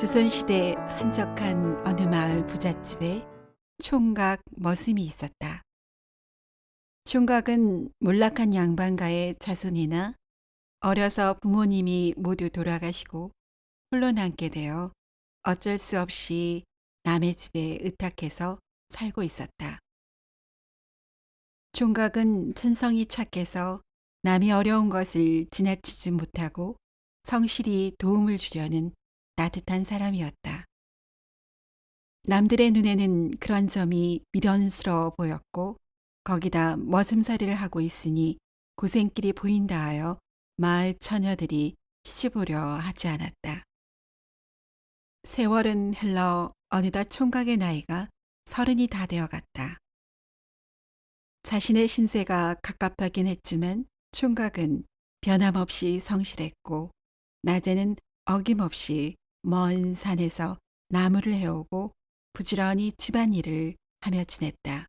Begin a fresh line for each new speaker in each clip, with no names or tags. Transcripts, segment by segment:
조선시대 한적한 어느 마을 부잣집에 총각 머슴이 있었다. 총각은 몰락한 양반가의 자손이나 어려서 부모님이 모두 돌아가시고 홀로 남게 되어 어쩔 수 없이 남의 집에 의탁해서 살고 있었다. 총각은 천성이 착해서 남이 어려운 것을 지나치지 못하고 성실히 도움을 주려는 따뜻한 사람이었다. 남들의 눈에는 그런 점이 미련스러워 보였고 거기다 머슴살이를 하고 있으니 고생길이 보인다 하여 마을 처녀들이 시집오려 하지 않았다. 세월은 흘러 어느덧 총각의 나이가 30이 다 되어갔다. 자신의 신세가 갑갑하긴 했지만 총각은 변함없이 성실했고 낮에는 어김없이 먼 산에서 나무를 해오고 부지런히 집안일을 하며 지냈다.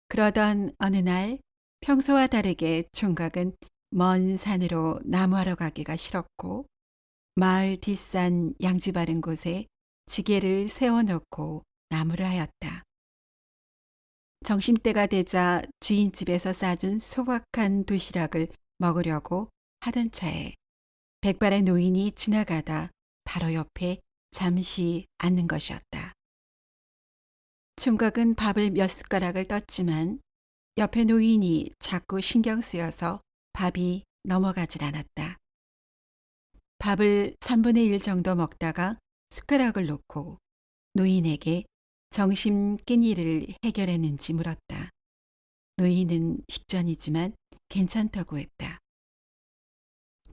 그러던 어느 날 평소와 다르게 총각은 먼 산으로 나무하러 가기가 싫었고 마을 뒷산 양지 바른 곳에 지게를 세워놓고 나무를 하였다. 점심때가 되자 주인집에서 싸준 소박한 도시락을 먹으려고 하던 차에 백발의 노인이 지나가다 바로 옆에 잠시 앉는 것이었다. 총각은 밥을 몇 숟가락을 떴지만 옆에 노인이 자꾸 신경 쓰여서 밥이 넘어가질 않았다. 밥을 3분의 1 정도 먹다가 숟가락을 놓고 노인에게 정심 끼니를 해결했는지 물었다. 노인은 식전이지만 괜찮다고 했다.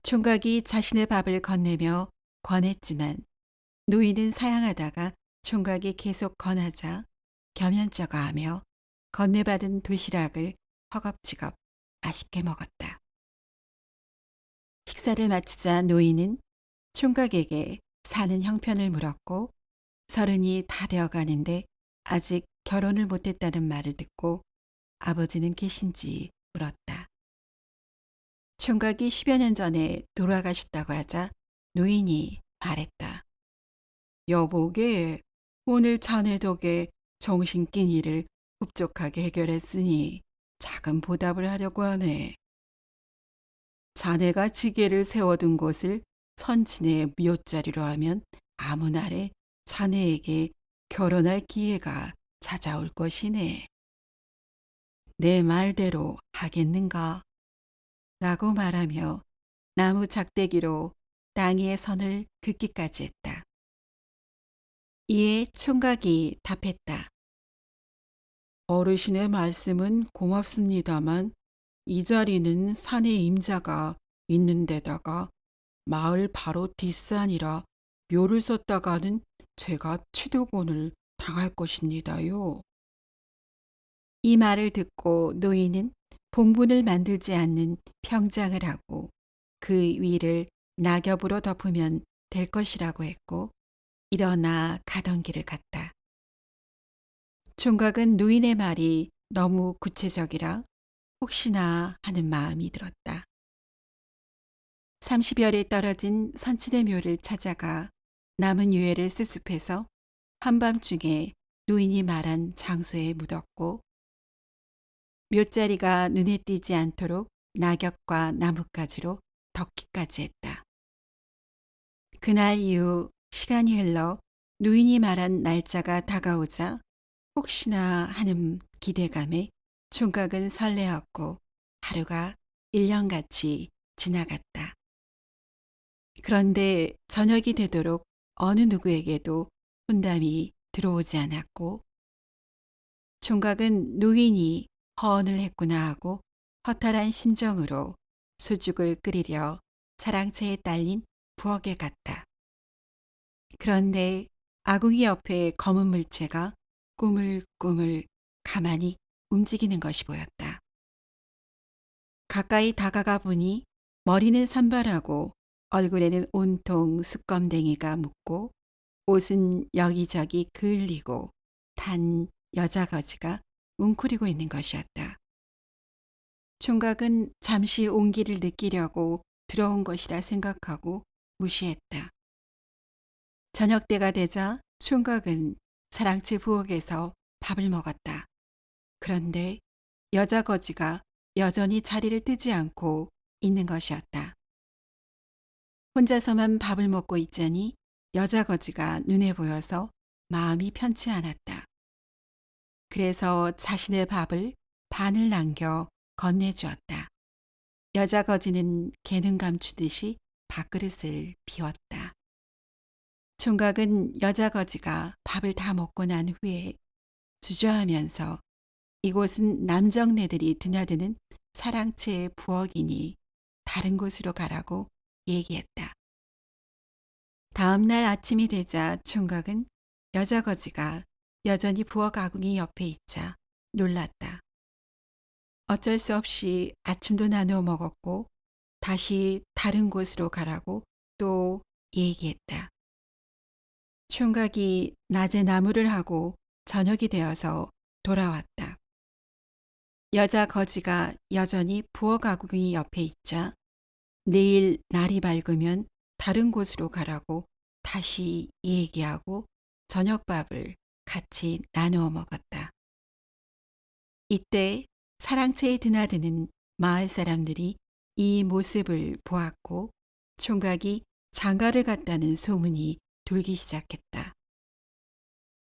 총각이 자신의 밥을 건네며 권했지만 노인은 사양하다가 총각이 계속 권하자 겸연쩍어하며 건네받은 도시락을 허겁지겁 맛있게 먹었다. 식사를 마치자 노인은 총각에게 사는 형편을 물었고 30이 다 되어가는데 아직 결혼을 못했다는 말을 듣고 아버지는 계신지 물었다. 총각이 10여 년 전에 돌아가셨다고 하자 노인이 말했다. 여보게, 오늘 자네 덕에 정신 낀 일을 흡족하게 해결했으니 작은 보답을 하려고 하네. 자네가 지게를 세워둔 곳을 선친의 묘자리로 하면 아무 날에 자네에게 결혼할 기회가 찾아올 것이네. 내 말대로 하겠는가? 라고 말하며 나무 작대기로 땅 위에 선을 긋기까지 했다. 이에 총각이 답했다. 어르신의 말씀은 고맙습니다만 이 자리는 산의 임자가 있는 데다가 마을 바로 뒷산이라 묘를 썼다가는 제가 취두곤을 당할 것입니다요. 이 말을 듣고 노인은 봉분을 만들지 않는 평장을 하고 그 위를 낙엽으로 덮으면 될 것이라고 했고 일어나 가던 길을 갔다. 총각은 노인의 말이 너무 구체적이라 혹시나 하는 마음이 들었다. 30여리 떨어진 선친의 묘를 찾아가 남은 유해를 수습해서 한밤중에 노인이 말한 장소에 묻었고 묘자리가 눈에 띄지 않도록 낙엽과 나뭇가지로 덮기까지 했다. 그날 이후 시간이 흘러 노인이 말한 날짜가 다가오자 혹시나 하는 기대감에 총각은 설레었고 하루가 1년같이 지나갔다. 그런데 저녁이 되도록 어느 누구에게도 혼담이 들어오지 않았고 총각은 노인이 허언을 했구나 하고 허탈한 심정으로 수죽을 끓이려 차량채에 딸린 부엌에 갔다. 그런데 아궁이 옆에 검은 물체가 꾸물꾸물 가만히 움직이는 것이 보였다. 가까이 다가가 보니 머리는 산발하고 얼굴에는 온통 수검댕이가 묻고 옷은 여기저기 그을리고 단 여자거지가 웅크리고 있는 것이었다. 총각은 잠시 온기를 느끼려고 들어온 것이라 생각하고 무시했다. 저녁 때가 되자 총각은 사랑채 부엌에서 밥을 먹었다. 그런데 여자 거지가 여전히 자리를 뜨지 않고 있는 것이었다. 혼자서만 밥을 먹고 있자니 여자 거지가 눈에 보여서 마음이 편치 않았다. 그래서 자신의 밥을 반을 남겨 건네주었다. 여자 거지는 개눈 감추듯이 밥그릇을 비웠다. 총각은 여자 거지가 밥을 다 먹고 난 후에 주저하면서 이곳은 남정네들이 드나드는 사랑채의 부엌이니 다른 곳으로 가라고 얘기했다. 다음 날 아침이 되자 총각은 여자 거지가 여전히 부엌 아궁이 옆에 있자 놀랐다. 어쩔 수 없이 아침도 나누어 먹었고 다시 다른 곳으로 가라고 또 얘기했다. 총각이 낮에 나무를 하고 저녁이 되어서 돌아왔다. 여자 거지가 여전히 부엌 아궁이 옆에 있자 내일 날이 밝으면 다른 곳으로 가라고 다시 얘기하고 저녁밥을 같이 나누어 먹었다. 이때 사랑채에 드나드는 마을 사람들이 이 모습을 보았고 총각이 장가를 갔다는 소문이 돌기 시작했다.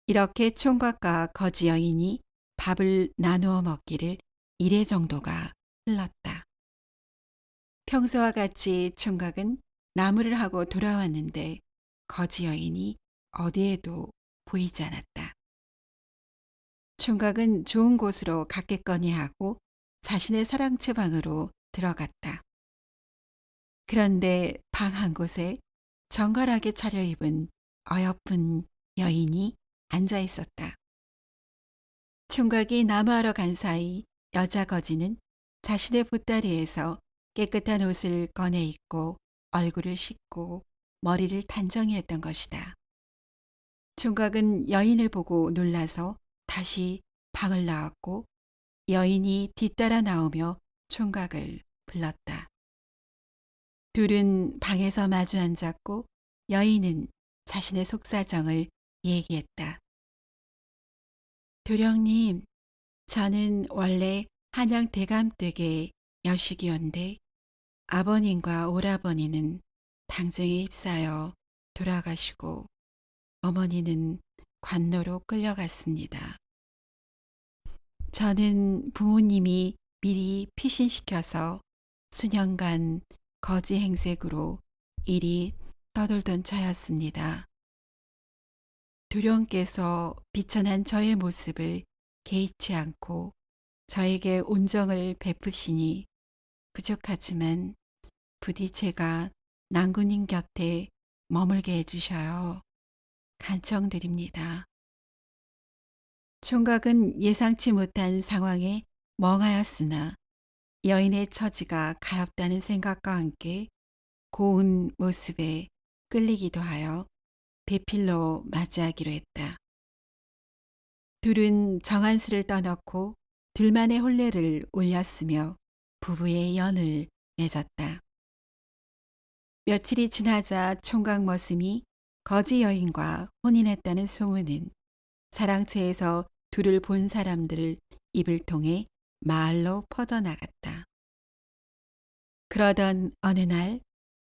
이렇게 총각과 거지 여인이 밥을 나누어 먹기를 1회 정도가 흘렀다. 평소와 같이 총각은 나무를 하고 돌아왔는데 거지 여인이 어디에도 보이지 않았다. 총각은 좋은 곳으로 갔겠거니 하고 자신의 사랑채 방으로 들어갔다. 그런데 방 한 곳에 정갈하게 차려입은 어여쁜 여인이 앉아 있었다. 총각이 나무하러 간 사이 여자 거지는 자신의 보따리에서 깨끗한 옷을 꺼내 입고 얼굴을 씻고 머리를 단정히 했던 것이다. 총각은 여인을 보고 놀라서 다시 방을 나왔고 여인이 뒤따라 나오며 총각을 불렀다. 둘은 방에서 마주 앉았고 여인은 자신의 속사정을 얘기했다. 도령님, 저는 원래 한양 대감댁의 여식이었는데 아버님과 오라버니는 당쟁에 휩싸여 돌아가시고 어머니는 관노로 끌려갔습니다. 저는 부모님이 미리 피신시켜서 수년간 거지 행색으로 이리 떠돌던 차였습니다. 도령께서 비천한 저의 모습을 개의치 않고 저에게 온정을 베푸시니 부족하지만 부디 제가 낭군님 곁에 머물게 해주셔요. 간청드립니다. 총각은 예상치 못한 상황에 멍하였으나 여인의 처지가 가엾다는 생각과 함께 고운 모습에 끌리기도 하여 배필로 맞이하기로 했다. 둘은 정한수를 떠넣고 둘만의 혼례를 올렸으며 부부의 연을 맺었다. 며칠이 지나자 총각 머슴이 거지 여인과 혼인했다는 소문은 사랑채에서 둘을 본 사람들을 입을 통해 마을로 퍼져나갔다. 그러던 어느 날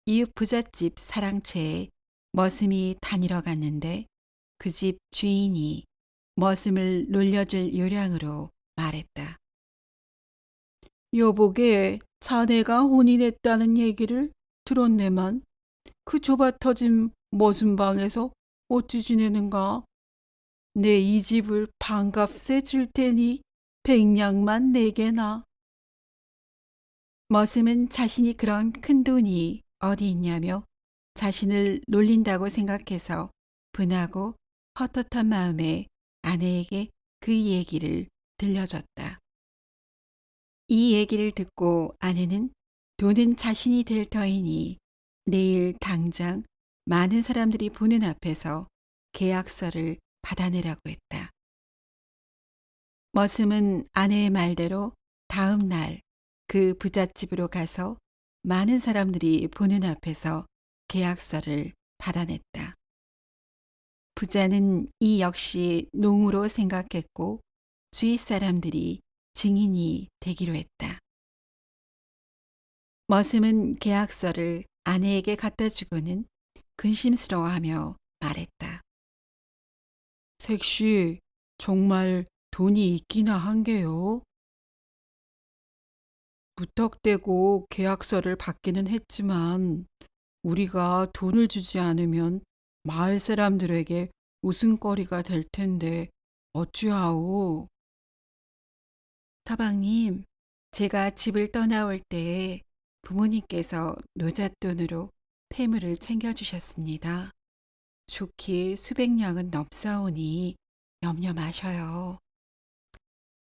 이웃 부잣집 사랑채에 머슴이 다니러 갔는데 그 집 주인이 머슴을 놀려줄 요량으로 말했다. 여보게 자네가 혼인했다는 얘기를 들었네만 그 좁아터진 머슴방에서 어찌 지내는가? 내 이 집을 반값에 줄 테니 100냥만 내게나. 머슴은 자신이 그런 큰 돈이 어디 있냐며 자신을 놀린다고 생각해서 분하고 헛헛한 마음에 아내에게 그 얘기를 들려줬다. 이 얘기를 듣고 아내는 돈은 자신이 될 터이니 내일 당장 많은 사람들이 보는 앞에서 계약서를 받아내라고 했다. 머슴은 아내의 말대로 다음 날 그 부잣집으로 가서 많은 사람들이 보는 앞에서 계약서를 받아냈다. 부자는 이 역시 농으로 생각했고 주위 사람들이 증인이 되기로 했다. 머슴은 계약서를 아내에게 갖다 주고는 근심스러워하며 말했다. 색시, 정말 돈이 있기나 한 게요. 무턱대고 계약서를 받기는 했지만 우리가 돈을 주지 않으면 마을 사람들에게 웃음거리가 될 텐데 어찌하오? 서방님, 제가 집을 떠나올 때 부모님께서 노잣돈으로 폐물을 챙겨주셨습니다. 좋기 수백 냥은 넘사오니 염려 마셔요.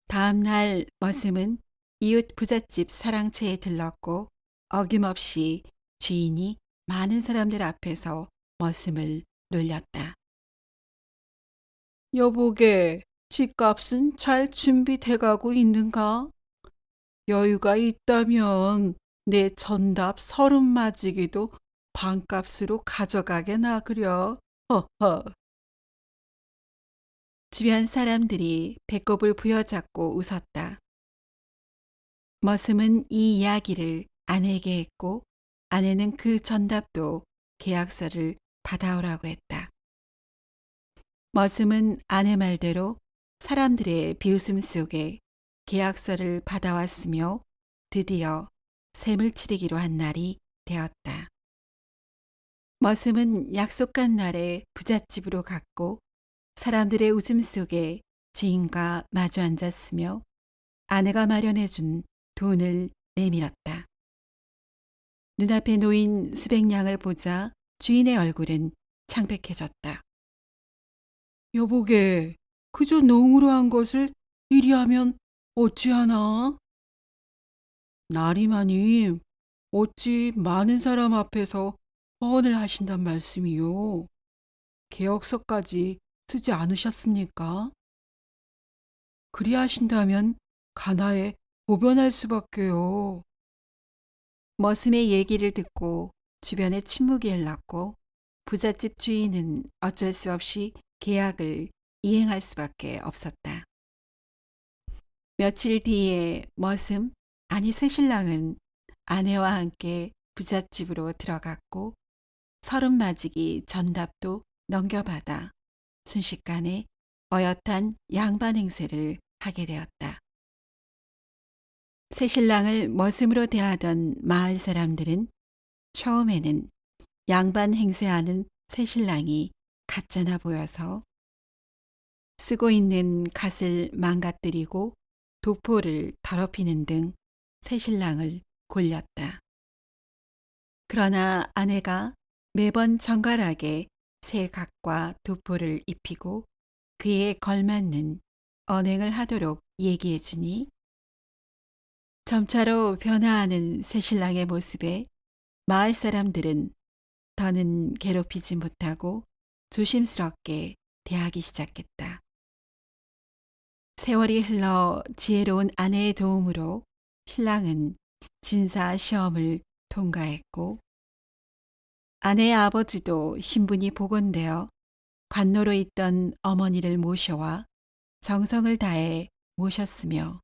다음 날 머슴은 이웃 부잣집 사랑채에 들렀고 어김없이 주인이 많은 사람들 앞에서 머슴을 놀렸다. 여보게, 집값은 잘 준비돼가고 있는가? 여유가 있다면 내 전답 30마지기도 반값으로 가져가게나 그려. 허허. 주변 사람들이 배꼽을 부여잡고 웃었다. 머슴은 이 이야기를 아내에게 했고 아내는 그 전답도 계약서를 받아오라고 했다. 머슴은 아내 말대로 사람들의 비웃음 속에 계약서를 받아왔으며 드디어 셈을 치르기로 한 날이 되었다. 머슴은 약속한 날에 부잣집으로 갔고 사람들의 웃음 속에 주인과 마주 앉았으며 아내가 마련해준 돈을 내밀었다. 눈앞에 놓인 수백 냥을 보자 주인의 얼굴은 창백해졌다. 여보게, 그저 농으로 한 것을 이리 하면 어찌하나? 나리마님, 어찌 많은 사람 앞에서 허언을 하신단 말씀이요? 계약서까지 쓰지 않으셨습니까? 그리하신다면 가나에 보변할 수밖에요. 머슴의 얘기를 듣고 주변에 침묵이 일렀고 부잣집 주인은 어쩔 수 없이 계약을 이행할 수밖에 없었다. 며칠 뒤에 머슴, 아니 새신랑은 아내와 함께 부잣집으로 들어갔고 30마지기 전답도 넘겨받아 순식간에 어엿한 양반 행세를 하게 되었다. 새신랑을 머슴으로 대하던 마을 사람들은 처음에는 양반 행세하는 새신랑이 가짜나 보여서 쓰고 있는 갓을 망가뜨리고 도포를 더럽히는 등 새신랑을 골렸다. 그러나 아내가 매번 정갈하게 새 갓과 도포를 입히고 그에 걸맞는 언행을 하도록 얘기해 주니 점차로 변화하는 새신랑의 모습에 마을 사람들은 더는 괴롭히지 못하고 조심스럽게 대하기 시작했다. 세월이 흘러 지혜로운 아내의 도움으로 신랑은 진사 시험을 통과했고 아내의 아버지도 신분이 복원되어 관노로 있던 어머니를 모셔와 정성을 다해 모셨으며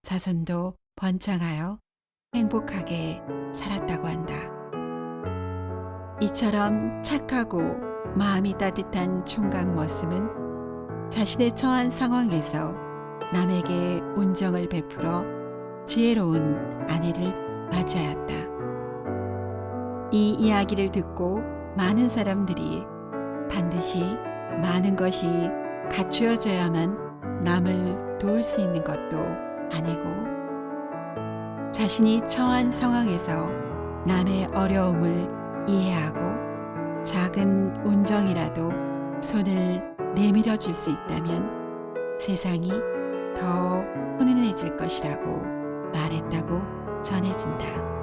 자손도 번창하여 행복하게 살았다고 한다. 이처럼 착하고 마음이 따뜻한 총각 머슴은 자신의 처한 상황에서 남에게 온정을 베풀어 지혜로운 아내를 맞이하였다. 이 이야기를 듣고 많은 사람들이 반드시 많은 것이 갖추어져야만 남을 도울 수 있는 것도 아니고 자신이 처한 상황에서 남의 어려움을 이해하고 작은 온정이라도 손을 내밀어 줄 수 있다면 세상이 더 훈훈해질 것이라고 말했다고 전해진다.